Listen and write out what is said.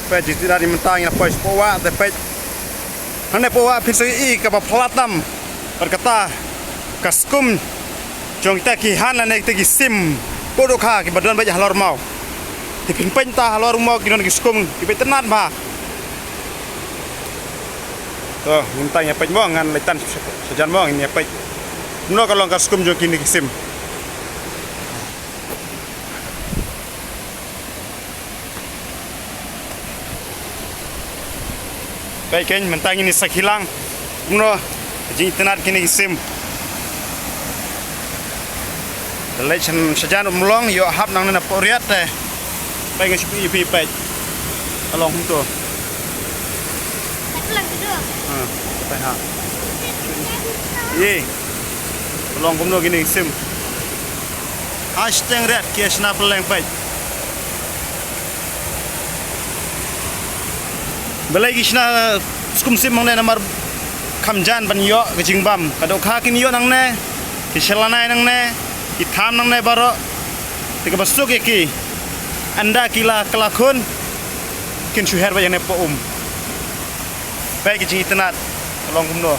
pe jadi dari mentang yang pois powa te pe hane powa pisai ka platam berkata kaskum jong ta ki han ane te ki sim kodo kha ki badan ba halor mau ti pin pen ta halor mau ki non ki skum ki pe tenat ba to mentang ya pe mo ngan letan sejan mo ini pe no kalau kaskum jong ki sim baik kan mentang ini sakhilang no jing tenat kini sim election sejan umlong yo hap nang na poriat teh baik ngi pi baik along tu baik ha ye along kumno kini sim hashtag red kiasna peleng baik belai kisna skum sim mangne namar khamjan ban yo gijing bam kadok kha kin yo nang ne kiselanai nang ne itham nang ne baro tiga basuk ki anda kila kelakun kin shuher ba yang ne po baik gijingitenat long kumno